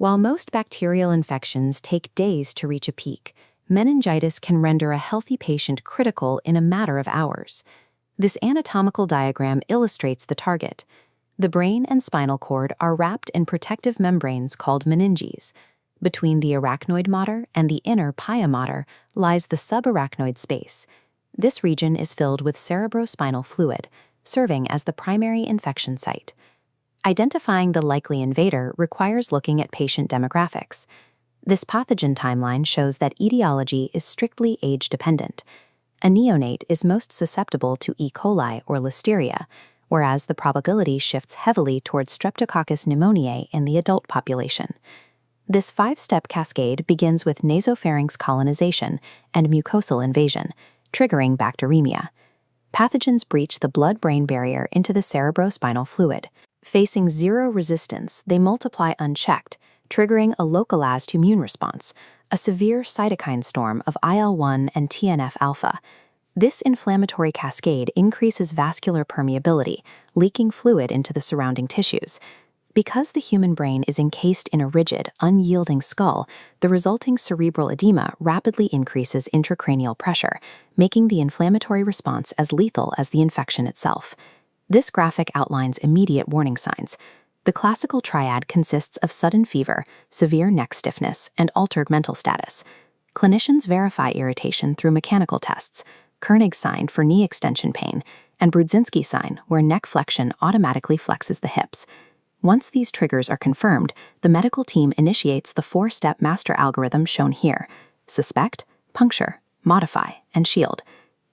While most bacterial infections take days to reach a peak, meningitis can render a healthy patient critical in a matter of hours. This anatomical diagram illustrates the target. The brain and spinal cord are wrapped in protective membranes called meninges. Between the arachnoid mater and the inner pia mater lies the subarachnoid space. This region is filled with cerebrospinal fluid, serving as the primary infection site. Identifying the likely invader requires looking at patient demographics. This pathogen timeline shows that etiology is strictly age-dependent. A neonate is most susceptible to E. coli or listeria, whereas the probability shifts heavily towards Streptococcus pneumoniae in the adult population. This five-step cascade begins with nasopharynx colonization and mucosal invasion, triggering bacteremia. Pathogens breach the blood-brain barrier into the cerebrospinal fluid. Facing zero resistance, they multiply unchecked, triggering a localized immune response, a severe cytokine storm of IL-1 and TNF-alpha. This inflammatory cascade increases vascular permeability, leaking fluid into the surrounding tissues. Because the human brain is encased in a rigid, unyielding skull, the resulting cerebral edema rapidly increases intracranial pressure, making the inflammatory response as lethal as the infection itself. This graphic outlines immediate warning signs. The classical triad consists of sudden fever, severe neck stiffness, and altered mental status. Clinicians verify irritation through mechanical tests, Koenig's sign for knee extension pain, and Brudzinski sign, where neck flexion automatically flexes the hips. Once these triggers are confirmed, the medical team initiates the four-step master algorithm shown here: suspect, puncture, modify, and shield.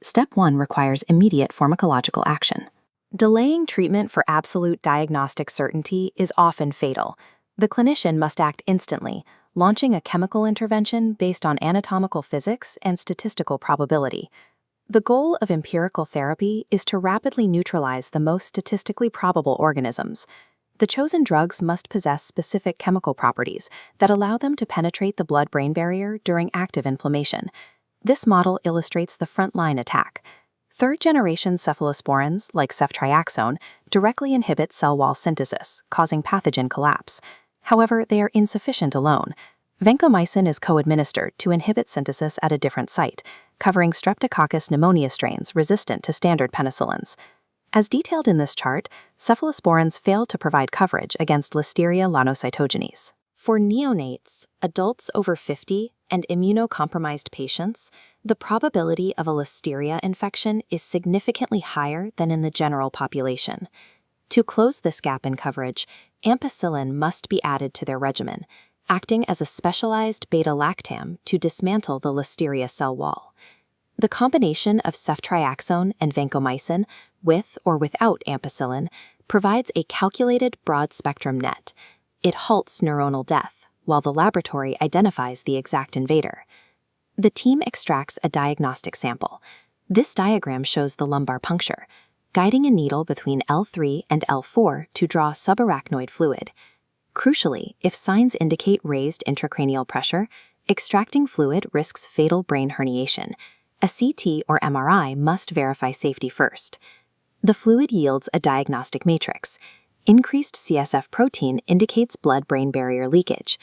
Step 1 requires immediate pharmacological action. Delaying treatment for absolute diagnostic certainty is often fatal. The clinician must act instantly, launching a chemical intervention based on anatomical physics and statistical probability. The goal of empirical therapy is to rapidly neutralize the most statistically probable organisms. The chosen drugs must possess specific chemical properties that allow them to penetrate the blood-brain barrier during active inflammation. This model illustrates the frontline attack. Third-generation cephalosporins, like ceftriaxone, directly inhibit cell wall synthesis, causing pathogen collapse. However, they are insufficient alone. Vancomycin is co-administered to inhibit synthesis at a different site, covering Streptococcus pneumonia strains resistant to standard penicillins. As detailed in this chart, cephalosporins fail to provide coverage against Listeria monocytogenes. For neonates, adults over 50, and immunocompromised patients, the probability of a Listeria infection is significantly higher than in the general population. To close this gap in coverage, ampicillin must be added to their regimen, acting as a specialized beta-lactam to dismantle the Listeria cell wall. The combination of ceftriaxone and vancomycin, with or without ampicillin, provides a calculated broad-spectrum net. It halts neuronal death, while the laboratory identifies the exact invader. The team extracts a diagnostic sample. This diagram shows the lumbar puncture, guiding a needle between L3 and L4 to draw subarachnoid fluid. Crucially, if signs indicate raised intracranial pressure, extracting fluid risks fatal brain herniation. A CT or MRI must verify safety first. The fluid yields a diagnostic matrix. Increased CSF protein indicates blood-brain barrier leakage.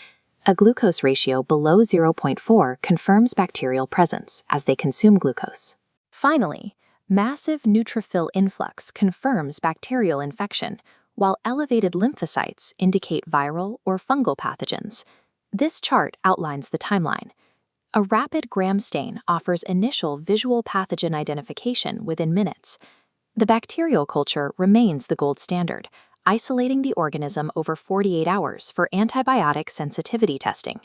A glucose ratio below 0.4 confirms bacterial presence as they consume glucose. Finally, massive neutrophil influx confirms bacterial infection, while elevated lymphocytes indicate viral or fungal pathogens. This chart outlines the timeline. A rapid gram stain offers initial visual pathogen identification within minutes. The bacterial culture remains the gold standard, isolating the organism over 48 hours for antibiotic sensitivity testing.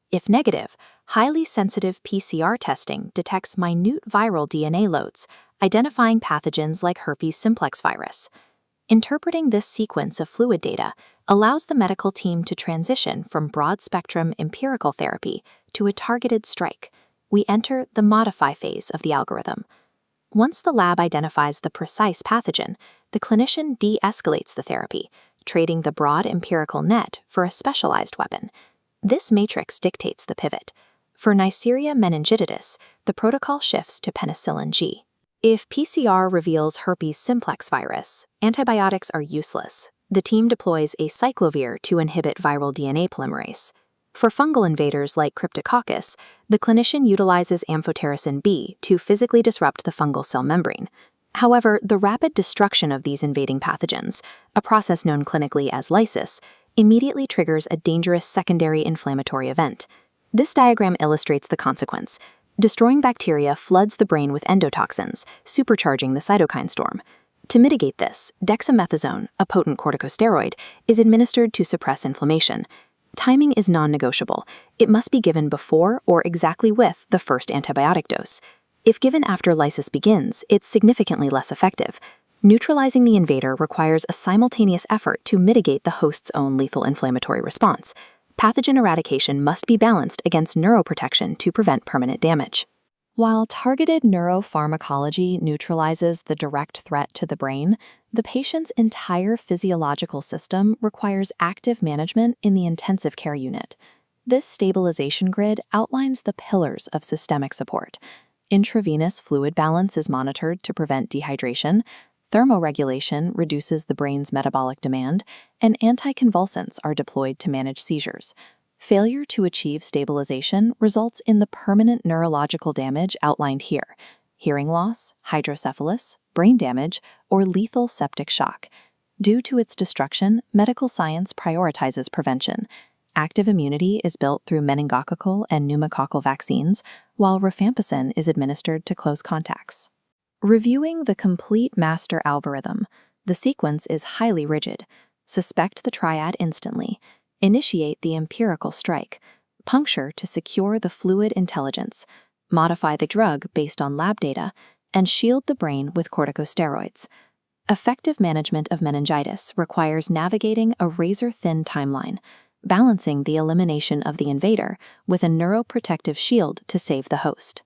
If negative, highly sensitive PCR testing detects minute viral DNA loads, identifying pathogens like herpes simplex virus. Interpreting this sequence of fluid data allows the medical team to transition from broad-spectrum empirical therapy to a targeted strike. We enter the modify phase of the algorithm. Once the lab identifies the precise pathogen, the clinician de-escalates the therapy, trading the broad empirical net for a specialized weapon. This matrix dictates the pivot. For Neisseria meningitidis, the protocol shifts to penicillin G. If PCR reveals herpes simplex virus, antibiotics are useless. The team deploys a cyclovir to inhibit viral DNA polymerase. For fungal invaders like Cryptococcus, the clinician utilizes amphotericin B to physically disrupt the fungal cell membrane. However, the rapid destruction of these invading pathogens, a process known clinically as lysis, immediately triggers a dangerous secondary inflammatory event. This diagram illustrates the consequence. Destroying bacteria floods the brain with endotoxins, supercharging the cytokine storm. To mitigate this, dexamethasone, a potent corticosteroid, is administered to suppress inflammation. Timing is non-negotiable. It must be given before or exactly with the first antibiotic dose. If given after lysis begins, it's significantly less effective. Neutralizing the invader requires a simultaneous effort to mitigate the host's own lethal inflammatory response. Pathogen eradication must be balanced against neuroprotection to prevent permanent damage. While targeted neuropharmacology neutralizes the direct threat to the brain, the patient's entire physiological system requires active management in the intensive care unit. This stabilization grid outlines the pillars of systemic support. Intravenous fluid balance is monitored to prevent dehydration, thermoregulation reduces the brain's metabolic demand, and anticonvulsants are deployed to manage seizures. Failure to achieve stabilization results in the permanent neurological damage outlined here: hearing loss, hydrocephalus, brain damage, or lethal septic shock. Due to its destruction, medical science prioritizes prevention. Active immunity is built through meningococcal and pneumococcal vaccines, while rifampicin is administered to close contacts. Reviewing the complete master algorithm, the sequence is highly rigid. Suspect the triad instantly. Initiate the empirical strike. Puncture to secure the fluid intelligence. Modify the drug based on lab data, and shield the brain with corticosteroids. Effective management of meningitis requires navigating a razor-thin timeline, balancing the elimination of the invader with a neuroprotective shield to save the host.